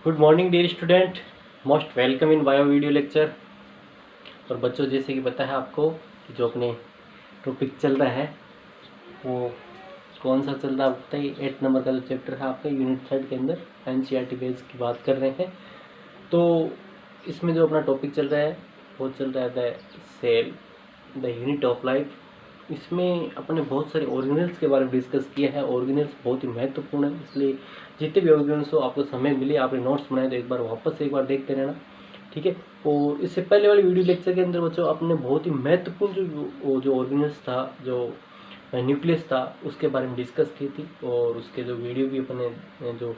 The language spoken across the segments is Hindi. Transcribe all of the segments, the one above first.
Good morning dear student, most welcome in bio video lecture. और बच्चों, जैसे कि पता है आपको कि जो अपने टॉपिक चल रहा है वो कौन सा चल रहा है, बताइए। 8 नंबर का जो चैप्टर है आपका यूनिट 3 के अंदर एनसीईआरटी बेस की बात कर रहे हैं। तो इसमें जो अपना टॉपिक चल रहा है वो चल रहा है the cell, the unit of life. इसमें अपने बहुत सारे ऑर्गेनल्स के बारे में डिस्कस किया है। ऑर्गेनल्स बहुत ही महत्वपूर्ण है, इसलिए जितने भी ऑर्गेनल्स हो आपको समय मिले, आपने नोट्स बनाए तो एक बार वापस से एक बार देखते रहना, ठीक है। और इससे पहले वाले वीडियो लेक्चर के अंदर बच्चों आपने बहुत ही महत्वपूर्ण जो ऑर्गेनल्स था, जो न्यूक्लियस था, उसके बारे में डिस्कस की थी। और उसके जो वीडियो भी अपने जो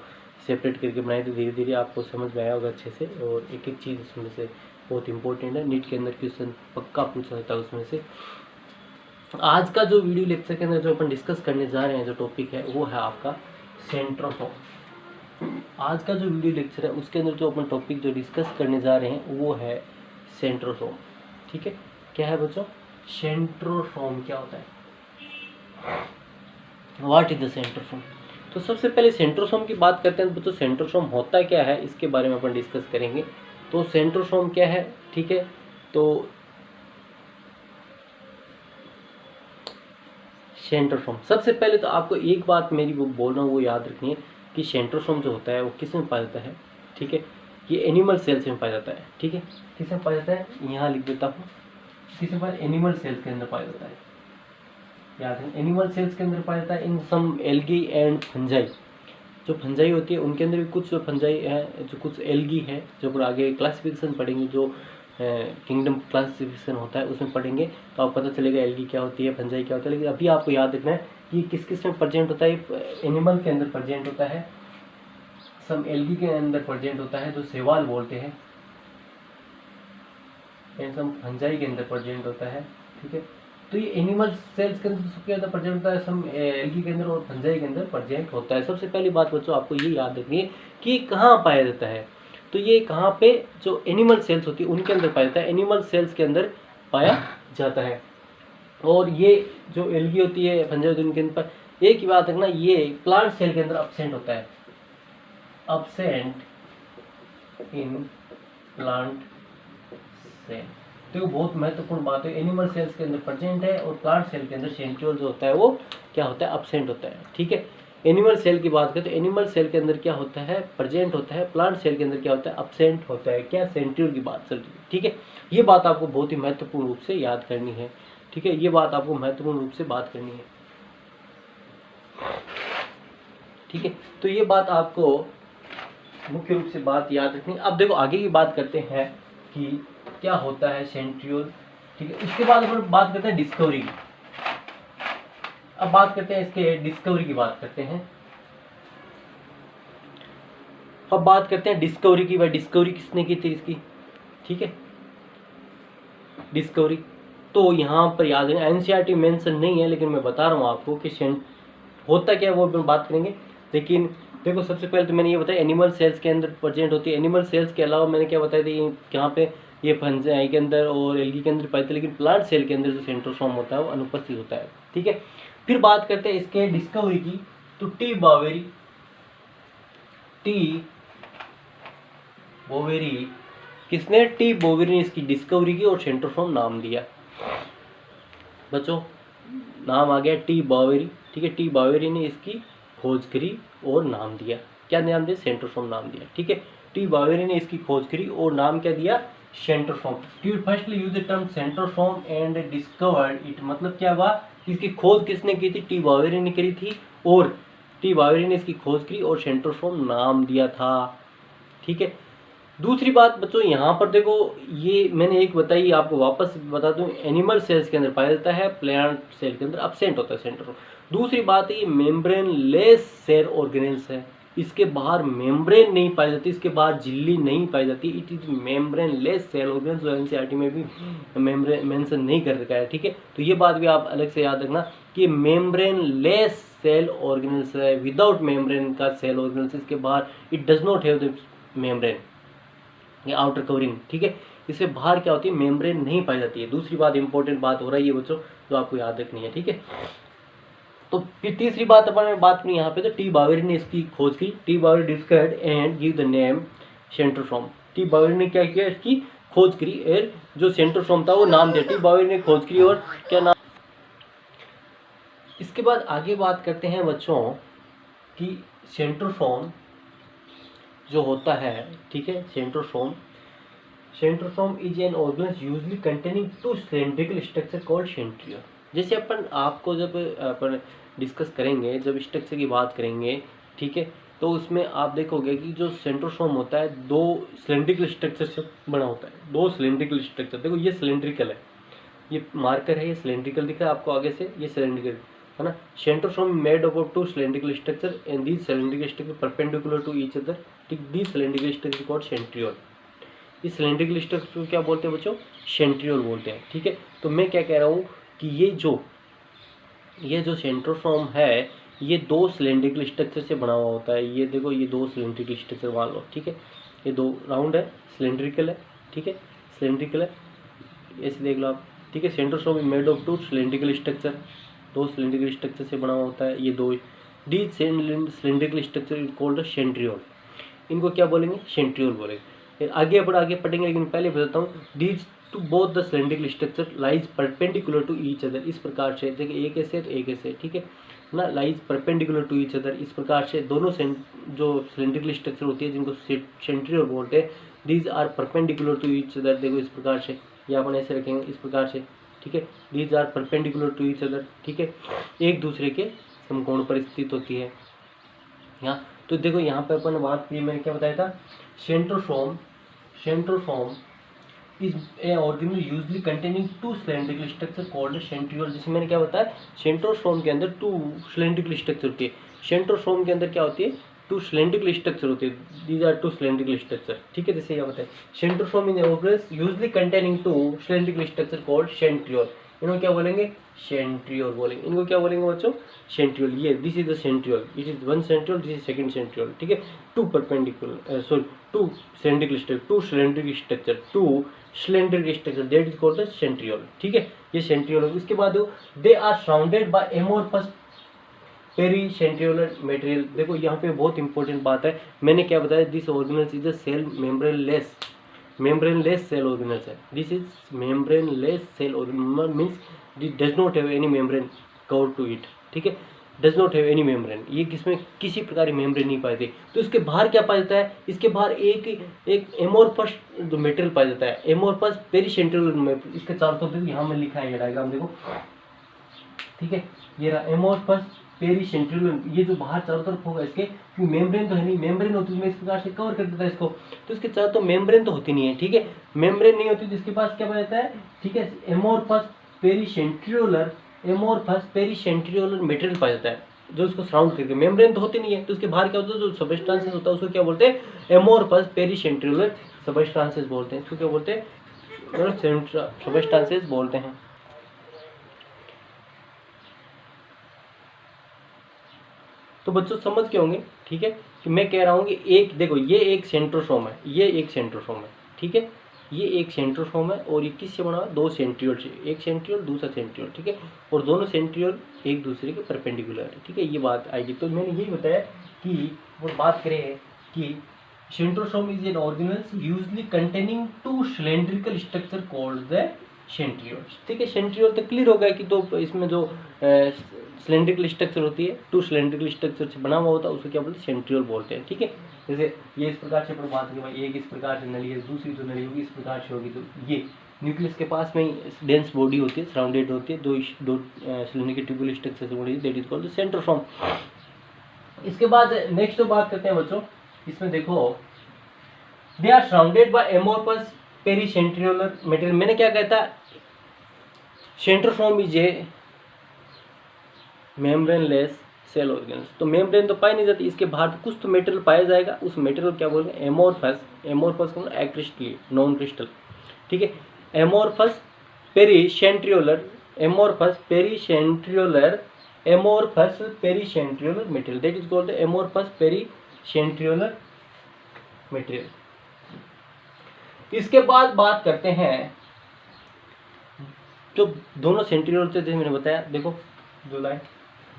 सेपरेट करके बनाई थी, धीरे धीरे आपको समझ में आया होगा अच्छे से। और एक एक चीज़ उसमें से बहुत इंपॉर्टेंट है, नीट के अंदर क्वेश्चन पक्का पूछा जाता है उसमें से। आज का जो वीडियो लेक्चर के अंदर जो अपन डिस्कस करने जा रहे हैं, जो टॉपिक है वो है आपका सेंट्रोसोम। आज का जो वीडियो लेक्चर है उसके अंदर जो अपन टॉपिक जो डिस्कस करने जा रहे हैं वो है सेंट्रोसोम, ठीक है। क्या है बच्चों? सेंट्रोसोम क्या होता है? What is the centrosome? तो सबसे पहले सेंट्रोसोम की बात करते हैं। तो सेंट्रोसोम होता क्या है इसके बारे में अपन डिस्कस करेंगे। तो सेंट्रोसोम क्या है, ठीक है। तो सेंट्रोसोम, सबसे पहले तो आपको एक बात मेरी वो बोल रहा हूँ वो याद रखनी है कि सेंट्रोसोम जो होता है वो किस में पाया जाता है, ठीक है। ये एनिमल सेल्स में पाया जाता है, ठीक है। किस में पाया जाता है, यहाँ लिख देता हूँ। किस में पाया? एनिमल सेल्स के अंदर पाया जाता है। याद है, एनिमल सेल्स के अंदर पाया जाता है इन सम एल्गी एंड फंजाई। जो फंजाई होती है उनके अंदर भी कुछ फंजाई है, जो कुछ एल्गी है, जो पर आगे क्लासिफिकेशन पढ़ेंगे, जो किंगडम क्लासिफिकेशन होता है उसमें पढ़ेंगे तो आपको पता चलेगा एल्गी क्या होती है, फंजाई क्या होता है। लेकिन अभी आपको याद रखना है कि किस किस में प्रेजेंट होता है। एनिमल के अंदर प्रेजेंट होता है, सम एल्गी के अंदर प्रेजेंट होता है जो शैवाल बोलते हैं, एंड सम फंजाई के अंदर प्रेजेंट होता है, ठीक है। तो ये एनिमल सेल्स के अंदर सबसे ज़्यादा प्रेजेंट होता है, सम एल्गी के अंदर और फंजाई के अंदर प्रेजेंट होता है। सबसे पहली बात बच्चों आपको ये याद रखनी है कि कहाँ पाया जाता है। तो ये कहाँ पे, जो एनिमल सेल्स होती है उनके अंदर पाया जाता है, एनिमल सेल्स के अंदर पाया जाता है। और ये जो एल्गी होती है, फंजाई होती है, उनके अंदर एक ही बात रखना, ये प्लांट सेल के अंदर अब्सेंट होता है, अब्सेंट इन प्लांट सेल। तो बहुत महत्वपूर्ण बात है, एनिमल सेल्स के अंदर प्रेजेंट है और प्लांट सेल के अंदर सेंट्रियोल जो होता है वो क्या होता है, अब्सेंट होता है, ठीक है। एनिमल सेल की बात करें तो एनिमल सेल के अंदर क्या होता है, प्रेजेंट होता है। प्लांट सेल के अंदर क्या होता है, अब्सेंट होता है। क्या? सेंट्रियोल की बात चल रही है, ठीक है। ये बात आपको बहुत ही महत्वपूर्ण रूप से याद करनी है, ठीक है। ये बात आपको महत्वपूर्ण रूप से बात करनी है, ठीक है। तो ये बात आपको मुख्य रूप से बात याद रखनी है। अब देखो आगे की बात करते हैं कि क्या होता है सेंट्रियोल, ठीक है। उसके बाद अपन बात करते हैं डिस्कवरी की। अब बात करते हैं इसके डिस्कवरी की बात करते हैं। अब बात करते हैं डिस्कवरी की। भाई डिस्कवरी किसने की थी इसकी, ठीक है। डिस्कवरी तो यहाँ पर याद है, एनसीईआरटी मेंशन नहीं है, लेकिन मैं बता रहा हूँ आपको कि होता क्या है वो अपन बात करेंगे। लेकिन देखो सबसे पहले तो मैंने ये बताया एनिमल सेल्स के अंदर प्रेजेंट होती है। एनिमल सेल्स के अलावा मैंने क्या बताया था, यहाँ पे ये फंजाई के अंदर और एल्गी के अंदर पाए थे, लेकिन प्लांट सेल के अंदर जो सेंट्रोसोम होता है वो अनुपस्थित होता है, ठीक है। फिर बात करते हैं इसके डिस्कवरी की। तो टी बोवेरी किसने? टी बोवेरी ने इसकी डिस्कवरी की और सेंट्रोसोम नाम दिया। बच्चों नाम आ गया टी बोवेरी, ठीक है। टी बोवेरी ने इसकी खोज करी और नाम दिया। क्या नाम दिया? सेंट्रोसोम नाम दिया, ठीक है। टी बोवेरी ने इसकी खोज करी और नाम क्या दिया? Centrosome. T firstly use the term centrosome and discovered it. मतलब क्या हुआ, इसकी खोज किसने की थी? टी बोवेरी ने करी थी, और टी बोवेरी ने इसकी खोज करी और सेंट्रोसोम नाम दिया था, ठीक है। दूसरी बात बच्चों यहाँ पर देखो, ये मैंने एक बताई, आपको वापस बता दूं, एनिमल सेल्स के अंदर पाया जाता है, प्लांट सेल के अंदर अब्सेंट होता है सेंट्रोसोम। दूसरी बात है ये मेम्ब्रेन लेस सेल ऑर्गेनेल्स है, इसके बाहर मेम्ब्रेन नहीं पाई जाती, इसके बाहर झिल्ली नहीं पाई जाती। It is membrane less cell organelles, जो एनसीईआरटी में भी मेम्ब्रेन मेंशन नहीं कर रखा है, ठीक है। तो ये बात भी आप अलग से याद रखना कि मेम्ब्रेन लेस सेल ऑर्गेनेल्स है, विदाउट मेम्ब्रेन का सेल ऑर्गेनेल्स, इसके बाहर it does not have the membrane, ये आउटर कवरिंग, ठीक है। इससे बाहर क्या होती है, मेम्ब्रेन नहीं पाई जाती है। दूसरी बात इंपॉर्टेंट बात हो रही है बच्चों, जो आपको याद रखनी है, ठीक है। तो फिर तीसरी बात अपन बात करें यहाँ पे, तो टी बावेरी ने इसकी खोज की। T Boveri discovered and give the name centrosome. T Boveri ने क्या किया, इसकी खोज करी और जो सेंट्रोसोम था वो नाम दिया। टी बावेरी ने खोज करी और क्या नाम। इसके बाद आगे बात करते हैं बच्चों कि सेंट्रोसोम जो होता है, ठीक है, centrosome is an organelle usually containing two cylindrical structure called centriole. जैसे अपन आपको जब अपन डिस्कस करेंगे, जब स्ट्रक्चर की बात करेंगे, ठीक है, तो उसमें आप देखोगे कि जो सेंट्रोसोम होता है दो सिलेंड्रिकल स्ट्रक्चर से बना होता है। दो सिलेंड्रिकल स्ट्रक्चर, देखो ये सिलेंड्रिकल है, ये मार्कर है, ये सिलेंड्रिकल दिख रहा है आपको आगे से, ये सिलेंड्रिकल है ना। Centrosome made up of two cylindrical structure and these cylindrical structure perpendicular to each other, ठीक, these cylindrical structure called centriole. इस सिलेंड्रिकल स्ट्रक्चर को क्या बोलते हैं बच्चों, सेंट्रियोल बोलते हैं, ठीक है। तो मैं क्या कह रहा हूँ कि ये जो सेंट्रोसोम है ये दो सिलेंड्रिकल स्ट्रक्चर से बना हुआ होता है। ये देखो, ये दो सिलेंड्रिकल स्ट्रक्चर मान लो, ठीक है, ये दो राउंड है, सिलेंड्रिकल है, ठीक है, सिलेंड्रिकल है, ऐसे देख लो आप, ठीक है। Centrosome made of two cylindrical structure, दो सिलेंड्रिकल स्ट्रक्चर से बना हुआ होता है ये दो। The cylindrical structure is called centriole. इनको क्या बोलेंगे, सेंट्रियोल बोलेंगे। फिर आगे पढ़ेंगे, लेकिन पहले बताता हूँ। These two both the cylindrical structure lies perpendicular to each other. इस प्रकार से देखिए, एक ऐसे तो एक ऐसे, ठीक है ना, lies perpendicular to each other. इस प्रकार से दोनों जो सिलेंड्रिकल स्ट्रक्चर होती है जिनको सेंट्रियोल बोलते हैं, these are perpendicular to each other. देखो इस प्रकार से, या अपन ऐसे रखेंगे इस प्रकार से, ठीक है, these are perpendicular to each other, ठीक है, एक दूसरे के समकोण पर स्थित होती है यहाँ। तो देखो यहाँ पे अपन बात की, मैंने क्या बताया था, centrosome is A organelle usually containing two cylindrical structure called centriole. जैसे मैंने क्या बताया, सेंट्रोसोम के अंदर टू सिलेंड्रिकल स्ट्रक्चर होती है। सेंट्रोसोम के अंदर क्या होती है, टू सिलेंड्रिकल स्ट्रक्चर होती है, these are two cylindrical structure, ठीक है। जैसे ये बताया, centrosome in organelle usually containing two cylindrical structure called centriole. इनको क्या बोलेंगे, सेंट्रियोल बोलेंगे। इनको क्या बोलेंगे बच्चों, सेंट्रियोल। ये this is the centriole, it is one centriole, this is second centriole, ठीक है। Two perpendicular to cylindrical structure, two cylindrical structure that is called the centriole, ठीक है, ये सेंट्रियोल। इसके बाद they are surrounded by amorphous pericentriolar material. देखो यहाँ पे बहुत इंपॉर्टेंट बात है, मैंने क्या बताया, this organelles is a cell membraneless cell organelles है। This is membraneless cell organelle means this does not have any membrane cover to it, ठीक है, does not have any membrane, ये किसमें किसी प्रकार की मेम्ब्रेन नहीं पाई जाती। तो इसके बाहर क्या पाया जाता है, इसके बाहर एक एमोर्फस जो मेटेरियल पाया जाता है, एमोर्फस पेरीसेंट्रियोलर। इसके चारों तरफ देखो, यहाँ में लिखा है ये डायग्राम देखो, ठीक है, ये रहा एमोर्फस पेरीसेंट्रियोलर। ये जो बाहर चारों तरफ होगा इसके, क्योंकि मेम्ब्रेन तो है नहीं, मेम्ब्रेन होती है इस प्रकार से कवर कर देता है इसको, तो इसके चारों तो मेम्ब्रेन तो होती नहीं है, ठीक है, मेम्ब्रेन नहीं होती तो इसके पास क्या बना जाता है, ठीक है, एमोर्फस पेरीसेंट्रियोलर मटेरियल पाया जाता है जो उसको सराउंड करके, मेम्ब्रेन तो होती नहीं है, तो उसके बाहर क्या होता है, जो सबस्टांसेस होता है उसको क्या बोलते हैं, एमोर्फस पेरीसेंट्रियोलर सबस्टांसेस बोलते हैं। इसको क्या बोलते हैं, सबस्टांसेस बोलते हैं। तो बच्चों समझ के होंगे, ठीक है, कि मैं कह रहा हूँ कि एक देखो, ये एक सेंट्रोसोम है, ये एक सेंट्रोसोम है, ठीक है, ये एक सेंट्रोसोम है और ये किससे बना, दो सेंट्रियोल से, एक सेंट्रियोल दूसरा सेंट्रियोल, ठीक है, और दोनों सेंट्रियोल एक दूसरे के परपेंडिकुलर है, ठीक है, ये बात आएगी। तो मैंने यही बताया कि वो बात करें कि centrosome is an organelle usually containing two cylindrical structure called the centriole, ठीक है। सेंट्रियोल तो क्लियर हो गया कि तो इसमें जो सिलेंड्रिकल स्ट्रक्चर होती है, टू सिलेंड्रिकल स्ट्रक्चर से बना हुआ होता है, उसको क्या बोलते हैं, सेंट्रियोल बोलते हैं, ठीक है। जैसे ये इस प्रकार से अपन बात करें भाई, एक इस प्रकार से नली है, दूसरी जो नली होगी इस प्रकार से होगी, तो ये न्यूक्लियस के पास में डेंस बॉडी होती है, सराउंडेड होती है, दो सिलेंड्रिकल ट्यूबुलर स्ट्रक्चर से बनी, that is called the centrosome. इसके बाद नेक्स्ट बात करते हैं बच्चों, इसमें देखो, they are surrounded by amorphous pericentriolar material. मैंने क्या कहता, centrosome is a membraneless cell organelles. तो मेम्ब्रेन तो पाई नहीं जाती, इसके बाहर कुछ तो मेटेरियल पाया जाएगा, उस मेटेरियल क्या बोलते हैं, एमोर्फस को एक्रिस्टली नॉन क्रिस्टल, ठीक है, amorphous pericentriolar material, that is called amorphous pericentriolar material. इसके बाद बात करते हैं जो दोनों सेंट्रियोल थे, जैसे मैंने बताया, देखो दो line,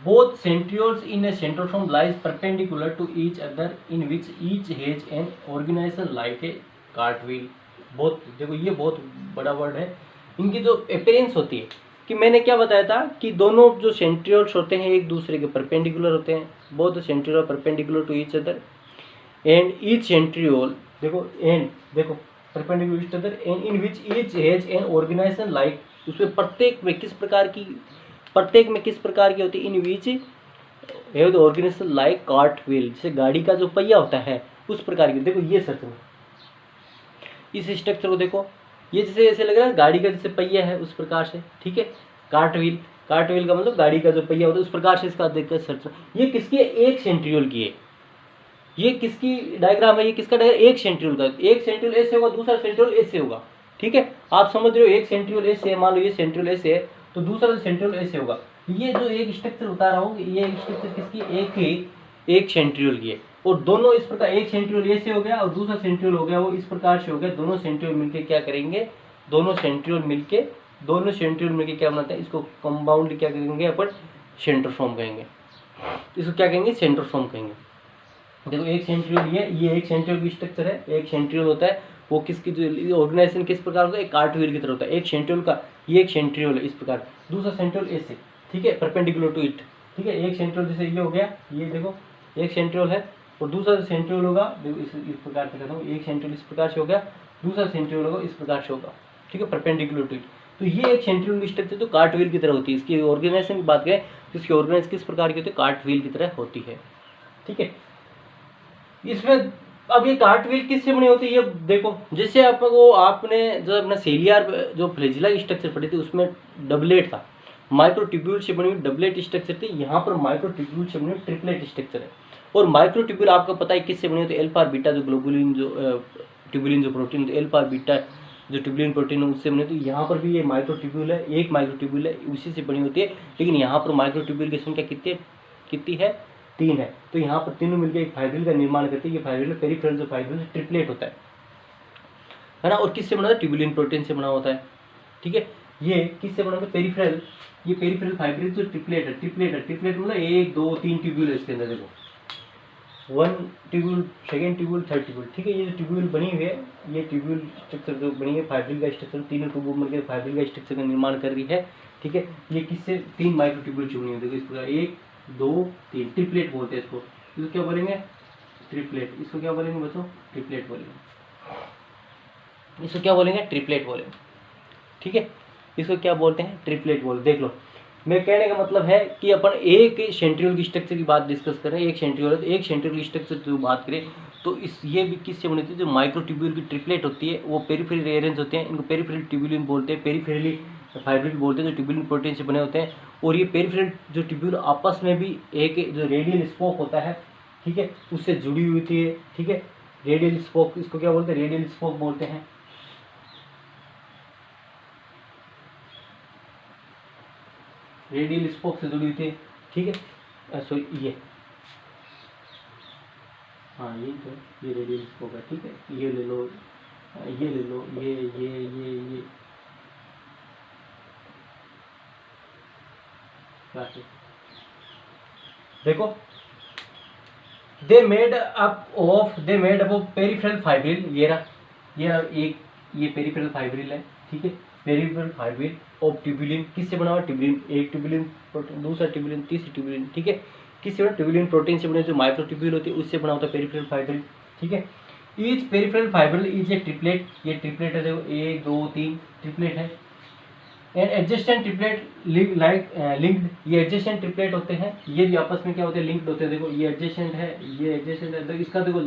both centrioles in a centrosome lies perpendicular to each other in which each has an organisation like a cartwheel. बहुत देखो ये बहुत बड़ा वर्ड है। इनकी जो अपीयरेंस होती है कि मैंने क्या बताया था कि दोनों जो सेंट्रियोल्स होते हैं एक दूसरे के परपेंडिकुलर होते हैं, both centriole perpendicular to each other and each centriole देखो एंड देखो perpendicular each other and in which each has an organisation like, उसमें प्रत्येक में किस प्रकार की होती है, in which have the organisation like cart wheel, जैसे गाड़ी का जो पहिया होता है उस प्रकार की। देखो ये स्ट्रक्चर, इस स्ट्रक्चर को देखो, ये जैसे ऐसे लग रहा है गाड़ी का जैसे पहिया है उस प्रकार से, ठीक है। कार्ट व्हील का मतलब गाड़ी का जो पहिया होता है उस प्रकार से इसका देखकर स्ट्रक्चर। ये किसकी है, एक सेंट्रियोल की है। ये किसकी डायग्राम है, ये किसका डायग्राम, एक सेंट्रियोल का। एक सेंट्रियोल ऐसे होगा, दूसरा सेंट्रियोल ऐसे होगा, ठीक है। आप समझ रहे हो, एक सेंट्रियोल ऐसे है, मान लो ये सेंट्रियोल ऐसे है तो दूसरा सेंट्रियोल ऐसे होगा। ये जो एक स्ट्रक्चर बता रहा हूँ, ये स्ट्रक्चर किसकी, एक सेंट्रियोल की है। और दोनों इस प्रकार, एक सेंट्रियोल ऐसे हो गया और दूसरा सेंट्रियोल हो गया वो इस प्रकार से हो गया। दोनों सेंट्रियोल मिलके क्या करेंगे, दोनों सेंट्रियोल मिलके क्या बनाते हैं, इसको कंपाउंड क्या करेंगे अपन, सेंट्रोसोम कहेंगे। इसको क्या कहेंगे, सेंट्रोसोम कहेंगे। देखो एक सेंट्रियोल ये एक सेंट्रियोल की स्ट्रक्चर है। एक सेंट्रियोल होता है वो किसकी जो ऑर्गेनाइजेशन किस प्रकार होता है, एक कार्टव्हील की तरह होता है। एक सेंट्रियोल का ये एक सेंट्रियोल है इस प्रकार, दूसरा सेंट्रियोल ऐसे, ठीक है, परपेंडिकुलर टू इट, ठीक है। एक सेंट्रियोल जैसे ये हो गया, ये देखो एक सेंट्रियोल है और दूसरा सेंट्रियोल होगा, देखो इस प्रकार से कहता हूँ, एक सेंट्रियोल इस प्रकार से हो गया, दूसरा सेंट्रियोल होगा इस प्रकार से होगा, ठीक है, परपेंडिकुलर टू इट। तो ये एक सेंट्रियोल की स्ट्रक्चर जो कार्टव्हील की तरह होती है। इसकी ऑर्गेनाइजेशन की बात करें तो इसकी ऑर्गेनाइजेशन किस प्रकार की होती है, कार्टव्हील की तरह होती है, ठीक है। इसमें अब ये कार्टव्हील किससे बनी होती है, ये देखो जैसे आपने जो अपना सेलियार जो फ्लैजिला स्ट्रक्चर पढ़ी थी उसमें डबलेट था, माइक्रोट्यूब्यूल से बनी हुई डबलेट स्ट्रक्चर थी। यहाँ पर माइक्रोट्यूब्यूल से बनी हुई ट्रिपलेट स्ट्रक्चर है। और माइक्रोट्यूब्यूल आपको पता है किससे बनी होती है, अल्फा और बीटा जो ग्लोबुलिन जो ट्यूबुलिन जो प्रोटीन, अल्फा और बीटा जो ट्यूबुलिन प्रोटीन है उससे बनी होती है। यहाँ पर भी ये माइक्रोट्यूब्यूल है, एक माइक्रोट्यूब्यूल है, उसी से बनी होती है। लेकिन यहाँ पर माइक्रोट्यूब्यूल की संख्या कितनी है, 3 है। तो यहाँ पर तीनों मिलकर एक फाइब्रिल का निर्माण करते हैं। ये फाइब्रिल पेरिफेरल जो फाइब्रिल ट्रिपलेट होता है ना। और किससे बना होता है, ट्यूबुलिन प्रोटीन से बना होता है, ठीक है। ये किससे बना होता है, पेरिफेरल, ये पेरिफेरल फाइब्रिल जो ट्रिपलेट है, ट्रिपलेट मतलब 1 2 3 ट्यूब्यूल है इसके अंदर। देखो 1 tubule, second tubule, third tubule, ठीक है। ये जो ट्यूब्यूल बनी हुई है, ये ट्यूब्यूल स्ट्रक्चर जो बनी है फाइब्रिल का स्ट्रक्चर, तीनों ट्यूब्यूल मिलकर फाइब्रिल का स्ट्रक्चर का निर्माण कर रही है, ठीक है। ये किससे, 3 माइक्रो ट्यूब्यूल से बनी होती है इस प्रकार, 1 2 3, ट्रिपलेट बोलते हैं इसको क्या बोलेंगे, ट्रिपलेट। इसको क्या बोलेंगे बच्चों, ट्रिपलेट बोलेंगे। इसको क्या बोलेंगे, ट्रिपलेट बोलेंगे, ठीक है। इसको क्या बोलते हैं, ट्रिपलेट बोल। देख लो मैं कहने का मतलब है कि अपन एक सेंट्रियोल की स्ट्रक्चर की बात डिस्कस करें, एक सेंट्रियोल है तो एक सेंट्रियोल की स्ट्रक्चर जो बात करें तो इस ये भी किससे बनी होती है, जो माइक्रोट्यूब्यूल की ट्रिपलेट होती है वो पेरिफेरल अरेंज होते हैं। इनको पेरिफेरल ट्यूबुलिन बोलते हैं, पेरिफेरली फाइब्रिल बोलते हैं, जो ट्यूबुलिन प्रोटीन से बने होते हैं। और ये पेरिफेरल जो ट्यूब्यूल आपस में भी एक जो रेडियल स्पोक होता है, ठीक है, उससे जुड़ी हुई होती है, ठीक है। रेडियल स्पोक, इसको क्या बोलते हैं, रेडियल स्पोक बोलते हैं। रेडियल स्पोक से जुड़ी हुई थी, ठीक है। सो ये हाँ ये तो ये रेडियल स्पोक है, ठीक है। ये ले लो, ये ले लो, ये देखो they made up of peripheral fibril. ये पेरिफेरल फाइब्रिल है, ठीक है। पेरिफेरल फाइब्रिल ऑफ ट्यूबुलिन, किससे बना हुआ, ट्यूबुलिन, एक ट्यूबुलिन प्रोटीन, दूसरा ट्यूबुलिन, तीसरी ट्यूबुलिन, ठीक है। किससे बना, ट्यूबुलिन प्रोटीन से बने जो माइक्रो ट्यूब्यूल होती है उससे बना होता है पेरिफेरल फाइब्रिल, ठीक है। Each peripheral fibril is a triplet, ये ट्रिपलेट है, देखो 1 2 3 ट्रिपलेट है। एंड एडजेसेंट ट्रिपलेट लिंक्ड, ये एडजेसेंट ट्रिपलेट होते हैं, ये भी आपस में क्या होते हैं, लिंक्ड होते हैं। देखो ये एडजेसेंट है, ये एडजेसेंट है, तो इसका देखो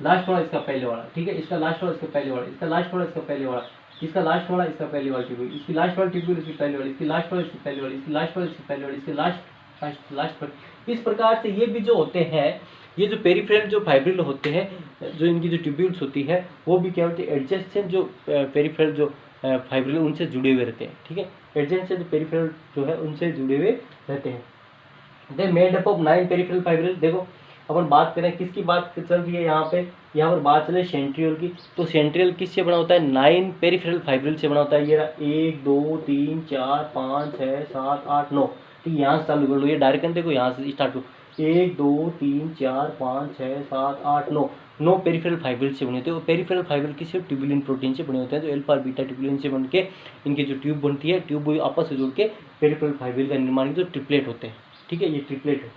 लास्ट वाला इसका पहले वाला, ठीक है। इसका लास्ट वाला इसका पहले वाला, इसका लास्ट वाला इसका पहले वाला, इसका लास्ट वाला इसका पहले वाला ट्यूब्यूल, इसकी लास्ट वाला ट्यूब्यूल इसकी पहले वाली, इसकी लास्ट वाला इसकी पहले वाली, इसकी लास्ट वाला इसकी पहले वाली, इसकी लास्ट पर। इस प्रकार से ये भी जो होते हैं, ये जो पेरिफेरल जो फाइब्रिल होते हैं, जो इनकी जो ट्यूब्यूल्स होती है वो भी क्या होती है, एडजेसेंट जो पेरिफेरल जो फाइब्रिल उनसे जुड़े हुए रहते हैं, ठीक है। एडजेसेंट जो पेरिफेरल जो है उनसे जुड़े हुए रहते हैं। They made up of 9 peripheral fibril. देखो अपन बात करें किसकी बात चल रही है यहाँ पे, यहाँ पर बात चले सेंट्रियोल की। तो सेंट्रियल किससे बना होता है, 9 पेरिफेरल फाइब्रिल से बना होता है। ये 1 2 3 4 5 6 7 8 9 ठीक है, यहाँ से चालू कर लो, ये डायरेक्ट देखो यहाँ से स्टार्ट करो, 1 2 3 4 5 6 7 8 9 पेरिफेरल फाइबर से बने होते हैं। और पेरिफेरल फाइबर किसी ट्यूबुलिन प्रोटीन से बने होते हैं। तो अल्फा और बीटा ट्यूबुलिन से बन के इनकी जो ट्यूब बनती है, ट्यूब आपस से जुड़ के पेरिफेरल फाइबर का निर्माण जो ट्रिपलेट होते हैं। ठीक है, ये ट्रिपलेट है,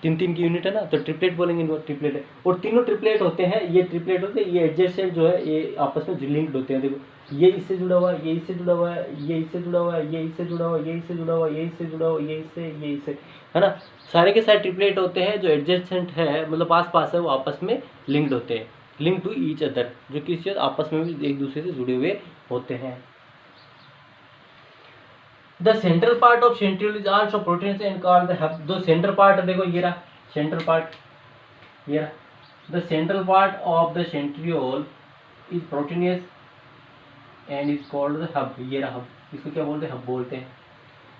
3 की यूनिट है ना, तो ट्रिपलेट बोलेंगे इनको, ट्रिपलेट है। और तीनों ट्रिपलेट होते हैं, ये ट्रिपलेट होते हैं, ये एडजेसेंट जो है ये आपस में लिंक्ड होते हैं। देखो ये इससे जुड़ा हुआ है, ये इससे जुड़ा हुआ है, ये इससे जुड़ा हुआ है, ये इससे जुड़ा हुआ है, ये इससे जुड़ा हुआ है, ये इससे जुड़ा हुआ है, ये इससे, है ना। सारे के सारे ट्रिपलेट होते हैं जो एडजेसेंट है, मतलब आस पास है, वो आपस में लिंक्ड होते हैं, लिंक टू ईच अदर, जो किसी आपस में भी एक दूसरे से जुड़े हुए होते हैं। The central part of centriole is also protein and called the hub. जो सेंट्रल पार्ट देखो ये रहा सेंट्रल पार्ट, ये रहा the central part of the centriole is proteinous and is called the hub. ये रहा हब, इसको क्या बोलते हैं, हब बोलते हैं।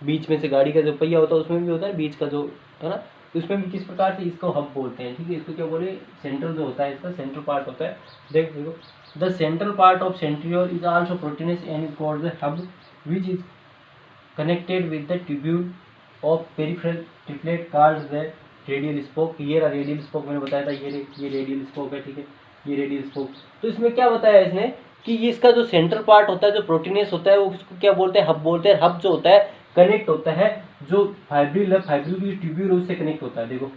बीच में से गाड़ी का जो पहिया होता है उसमें भी होता है बीच का जो है ना, उसमें भी किस प्रकार से इसको हब बोलते हैं। ठीक है, इसको क्या बोले, सेंट्रल जो होता है इसका सेंट्रल पार्ट होता है। देखो the central part of centriole is also proteinaceous and is called the hub which is connected with the tubule of peripheral triplet called the radial spoke। ये रहा रेडियल स्पोक, मैंने बताया था ये रेडियल स्पोक है। ठीक है, ये रेडियल स्पोक। तो इसमें क्या बताया इसने कि ये इसका जो सेंट्रल पार्ट होता है जो प्रोटीनेस होता है वो उसको क्या बोलते हैं, हब बोलते हैं। हब जो होता है कनेक्ट होता है जो फाइब्रिल है, फाइब्रिल की ट्यूब्यूल उससे कनेक्ट होता है। देखो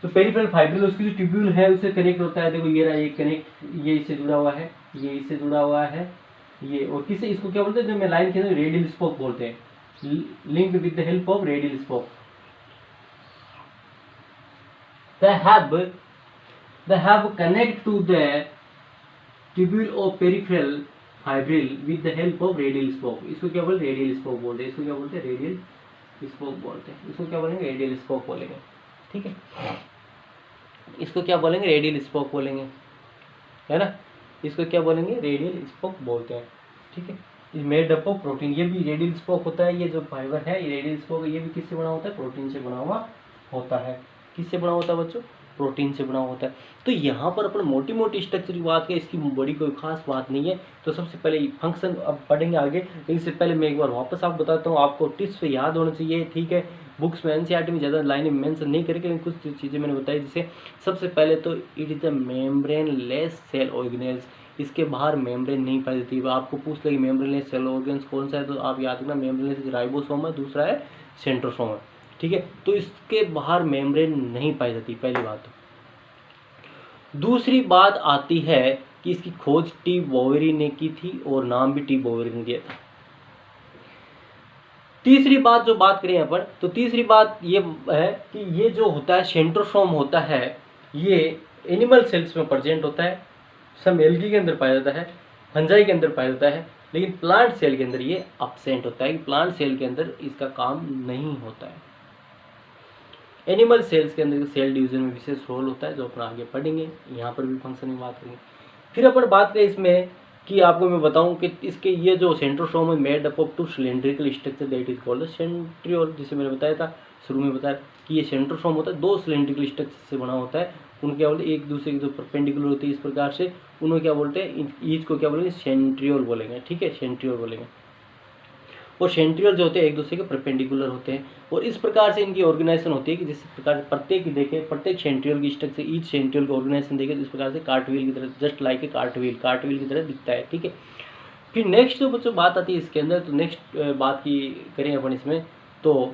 तो पेरिफेरल फाइब्रिल उसकी जो ट्यूब्यूल है उससे कनेक्ट होता है। देखो ये रहा, ये कनेक्ट, ये इससे जुड़ा हुआ है, ये इससे जुड़ा हुआ है, ये। और किसे इसको क्या बोलते हैं, जो मैं लाइन के रेडियल स्पोक बोलते हैं, linked with the help of radial spoke. The hub connect to the tubule of peripheral fibril with the help of radial spoke. इसको क्या बोलते हैं, रेडियल स्पोक बोलते हैं। इसको क्या बोलते हैं, रेडियल स्पोक बोलते हैं। इसको क्या बोलेंगे, रेडियल स्पोक बोलेंगे। ठीक है, इसको क्या बोलेंगे, रेडियल स्पोक बोलेंगे, है ना। इसको क्या बोलेंगे, रेडियल स्पोक बोलते हैं। ठीक है, is made up of protein. ये भी रेडियल स्पोक होता है, ये जो फाइबर है ये रेडियल स्पोक, ये भी किससे बना होता है, प्रोटीन से बना हुआ होता है। किससे बना होता है बच्चों, प्रोटीन से बना होता है। तो यहाँ पर अपन मोटी मोटी स्ट्रक्चर की बात करें, इसकी बड़ी कोई खास बात नहीं है। तो सबसे पहले फंक्शन अब पढ़ेंगे आगे, लेकिन इससे पहले मैं एक बार वापस आपको बताता हूँ, आपको टिप्स पे याद होना चाहिए। ठीक है, बुक्स में एनसीईआरटी में ज़्यादा लाइनें मेंशन नहीं करेंगे, लेकिन कुछ चीज़ें मैंने बताई। जैसे सबसे पहले तो it is the membrane less cell organelles, इसके बाहर मेम्ब्रेन नहीं पाई जाती। आपको पूछ लेगी मेम्ब्रेन लेस सेल ऑर्गेन्स कौन सा है, तो आप याद रखना मेम्ब्रेन लेस राइबोसोम है, दूसरा है सेंट्रोसोम है। ठीक है, तो इसके बाहर मेम्ब्रेन नहीं पाई जाती, पहली बात। दूसरी बात आती है कि इसकी खोज टी बोवेरी ने की थी और नाम भी टी बोवेरी ने दिया था। तीसरी बात जो बात करें अपन, तो तीसरी बात ये है कि ये जो होता है सेंट्रोसोम होता है, ये एनिमल सेल्स में प्रेजेंट होता है, सब एल्गी के अंदर पाया जाता है, फंजाई के अंदर पाया जाता है, लेकिन प्लांट सेल के अंदर ये एब्सेंट होता है। प्लांट सेल के अंदर इसका काम नहीं होता है। एनिमल सेल्स के अंदर सेल डिवीजन में विशेष रोल होता है, जो अपन आगे पढ़ेंगे। यहाँ पर भी फंक्शन की बात करेंगे। फिर अपन बात करें इसमें कि आपको मैं बताऊं कि इसके ये जो सेंट्रोसोम है made up of 2 cylindrical structure that is called centriole. जिसे मैंने बताया था शुरू में, बताया कि ये सेंट्रोसोम होता है 2 सिलेंड्रिकल स्ट्रक्चर से बना होता है। उनको क्या बोलते हैं, एक दूसरे के जो परपेंडिकुलर होते हैं इस प्रकार से, उन्हें क्या बोलते हैं, ईच को क्या बोलेंगे, सेंट्रियोल बोलेंगे। ठीक है, सेंट्रियोल बोलेंगे। और सेंट्रियोल जो होते हैं एक दूसरे के परपेंडिकुलर होते हैं। और इस प्रकार से इनकी ऑर्गेनाइजेशन होती है कि जिस प्रकार से प्रत्येक देखें, प्रत्येक सेंट्रियोल की स्ट्रक्चर, ईच सेंट्रियोल का ऑर्गेनाइजेशन देखें तो इस प्रकार से कार्टव्हील की तरह, जस्ट लाइक ए कार्टव्हील की तरह दिखता है। ठीक है, फिर नेक्स्ट जो बच्चों बात आती है इसके अंदर, तो नेक्स्ट बात की करें अपन इसमें, तो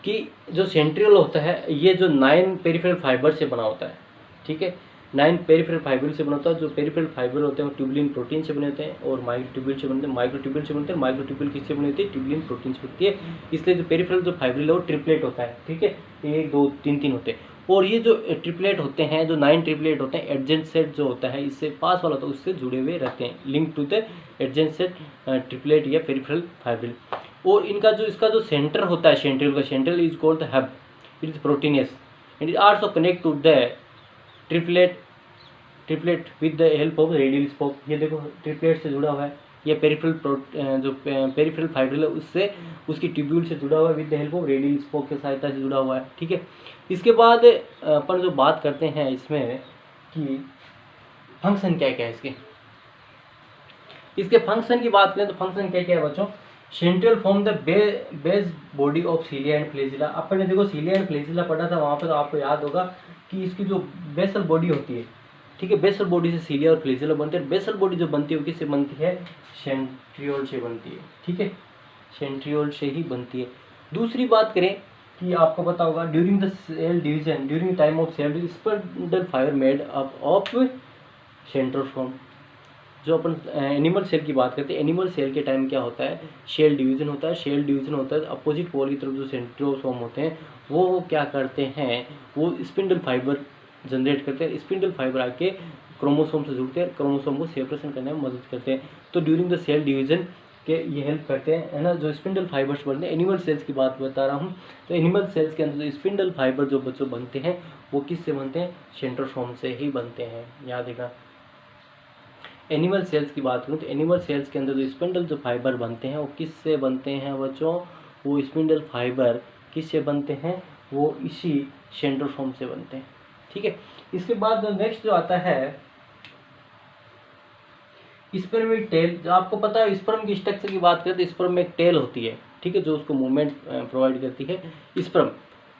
कि जो सेंट्रियोल होता है ये जो 9 पेरिफेरल फाइबर से बना होता है। ठीक है, 9 पेरिफेरल फाइबर से बना होता है। जो पेरिफेरल फाइबर होते हैं वो ट्यूबुलिन प्रोटीन से बने होते हैं और माइक्रोट्यूब्यूल से बनते हैं। माइक्रोट्यूब्यूल से बनते हैं, माइक्रोट्यूब्यूल किससे बनी होती है, ट्यूबुलिन प्रोटीन से बनती है। इसलिए जो पेरिफेरल जो फाइबर है वो ट्रिपलेट होता है। ठीक है, 1 2 3 3 होते हैं। और ये जो ट्रिपलेट होते हैं, जो 9 ट्रिपलेट होते हैं, एडजेंट सेट जो होता है इससे पास वाला, तो उससे जुड़े हुए रहते हैं, link to the adjacent set triplet या पेरिफेरल फाइब्रिल। और इनका जो इसका जो सेंटर होता है सेंट्रियोल का, central is called the hub, it is proteinous and is also connect to the triplet with the help of radial spoke. ये देखो ट्रिपलेट से जुड़ा हुआ है, ये पेरिफेरल जो पेरिफेरल फाइब्रिल है उससे, उसकी ट्यूब्यूल से जुड़ा हुआ है, with the help of radial spoke की सहायता से जुड़ा हुआ है। ठीक है, इसके बाद अपन जो बात करते हैं इसमें कि फंक्शन क्या क्या है इसके फंक्शन की बात करें तो फंक्शन क्या क्या है बच्चों, centriole form the base body of cilia and flagella. अपन ने देखो सीलिया एंड फ्लैजिला पढ़ा था, वहाँ पर आपको याद होगा कि इसकी जो बेसल बॉडी होती है, ठीक है, बेसल बॉडी से सीलिया और फ्लैजिला बनते हैं। बेसल बॉडी जो बनती है वो किससे बनती है? सेंट्रियोल से बनती है, ठीक है, सेंट्रियोल से ही बनती है। दूसरी बात करें कि आपको पता होगा during the cell division, during time of cell spindle fibre made up of centrosome. जो अपन एनिमल सेल की बात करते हैं, एनिमल सेल के टाइम क्या होता है? शेल डिवीजन होता है। शेल डिवीजन होता है, अपोजिट पोल की तरफ जो सेंट्रोसोम होते हैं वो क्या करते हैं? वो स्पिंडल फाइबर जनरेट करते हैं। स्पिंडल फाइबर आके क्रोमोसोम से जुड़ते हैं, क्रोमोसोम को सेपरेशन करने में मदद करते हैं। तो ड्यूरिंग द सेल डिवीजन के ये हेल्प करते हैं, है ना। जो स्पिंडल फाइबर्स बनते हैं, एनिमल सेल्स की बात बता रहा हूँ, तो एनिमल सेल्स के अंदर जो स्पिंडल फाइबर जो बच्चों बनते हैं वो किससे बनते हैं? सेंट्रोसोम से ही बनते हैं, याद रखना। एनिमल सेल्स की बात करूँ तो एनिमल सेल्स के अंदर जो स्पिंडल जो फाइबर बनते हैं वो किससे बनते हैं बच्चों? वो स्पिंडल फाइबर किससे बनते हैं? वो इसी सेंट्रोसोम से बनते हैं, ठीक है। इसके बाद जो नेक्स्ट जो आता है स्पर्मिक टेल। जो आपको पता है स्पर्म की स्ट्रक्चर की बात करें तो स्पर्म में एक टेल होती है, ठीक है, जो उसको मूवमेंट प्रोवाइड करती है स्पर्म।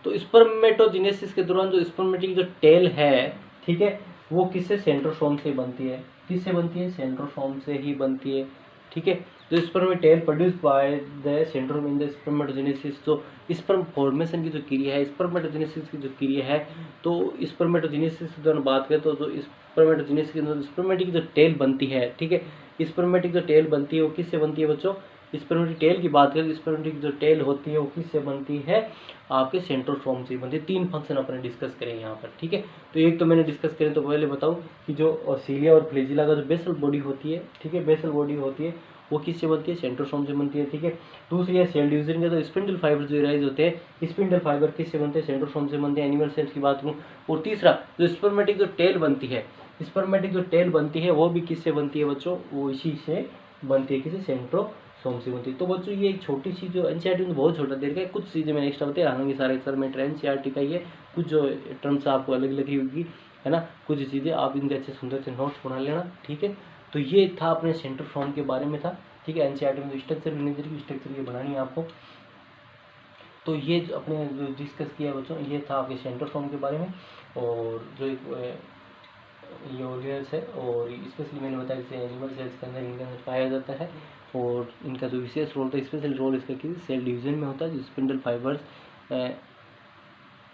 तो स्पर्मेटोजेनेसिस के दौरान जो स्पर्मेटिक जो टेल है, ठीक है, वो किससे? सेंट्रोसोम से बनती है। किससे बनती है? सेंट्रोसोम से ही बनती है, ठीक है। जो sperm tail produce by the centrosome in the spermatogenesis. तो स्पर्म फॉर्मेशन की जो क्रिया है, स्पर्मेटोजेनेसिस की जो क्रिया है, तो स्पर्मेटोजेनेसिस की दौरान बात करें तो जो स्पर्मेटोजेनेसिस के अंदर स्पर्मेटिक जो टेल बनती है, ठीक है, स्पर्मेटिक जो टेल बनती है वो किससे बनती है बच्चों? स्पर्मेटिक टेल की बात करें, स्पर्मेटिक जो टेल होती है वो किससे बनती है? आपके सेंट्रोसोम से बनती है। 3 फंक्शन अपने डिस्कस करें यहाँ पर, ठीक है। तो एक तो मैंने डिस्कस करें तो पहले बताऊँ कि जो सीलिया और फ्लैजिला का जो बेसल बॉडी होती है, ठीक है, बेसल बॉडी होती है वो किससे बनती है? सेंट्रोसोम से बनती है, ठीक है। दूसरी है सेल डिवीजन के तो स्पिंडल फाइबर जो राइज होते हैं, स्पिंडल फाइबर किससे बनते हैं? सेंट्रोसोम से बनते हैं, एनिमल सेल्स की बात करूँ। और तीसरा जो स्पर्मेटिक जो टेल बनती है, स्पर्मेटिक जो टेल बनती है वो भी किससे बनती है बच्चों? वो इसी से बनती है, किसी सेंट्रोसोम से बनती है। तो बच्चों ये एक छोटी सी जो एनसीईआरटी में बहुत छोटा दे रखा है, कुछ चीज़ें मैंने एक्स्ट्रा बताया, हालांकि सारे सर में एनसीईआरटी का ही है, कुछ जो टर्म्स आपको अलग लगी होगी, है ना, कुछ चीज़ें आप इनके अच्छे सुंदर से नोट्स बना लेना, ठीक है। तो ये था अपने सेंट्रोसोम के बारे में था, ठीक है। एनसीईआरटी में स्ट्रक्चर नहीं दे रही, स्ट्रक्चर ये बनानी है आपको। तो ये जो अपने जो डिस्कस किया बच्चों, ये था आपके सेंट्रोसोम के बारे में। और जो एक ये ऑर्गेनल्स है, और स्पेशली मैंने बताया जैसे एनिमल सेल्स के अंदर इनके अंदर पाया जाता है, और इनका जो विशेष रोल था, स्पेशल रोल इसका किसी सेल डिवीजन में होता है। जो स्पिंडल फाइबर्स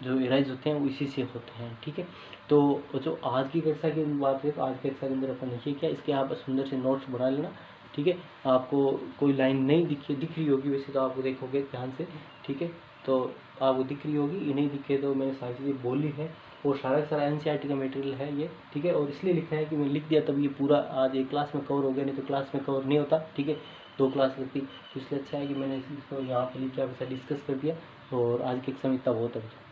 जो एराइज होते हैं वो इसी से होते हैं, ठीक है। तो जो आज की कक्षा की बात करें तो आज की कक्षा के अंदर अपन ये किया, इसके आप सुंदर से नोट्स बना लेना, ठीक है। आपको कोई लाइन नहीं दिख रही होगी, वैसे तो आपको देखोगे ध्यान से, ठीक है, तो आपको दिख रही होगी, ये नहीं दिखे तो मैंने सारी चीज़ें बोली है, और सारा सारा एनसीईआरटी का मटेरियल है ये, ठीक है। और इसलिए लिखा है कि मैं लिख दिया तब ये पूरा आज एक क्लास में कवर हो गया, नहीं तो क्लास में कवर नहीं होता, ठीक है, 2 क्लास लगती। तो इसलिए अच्छा है कि मैंने इसको यहाँ पर लिख के आपके साथ डिस्कस कर दिया, और आज की कक्षा में इतना बहुत है।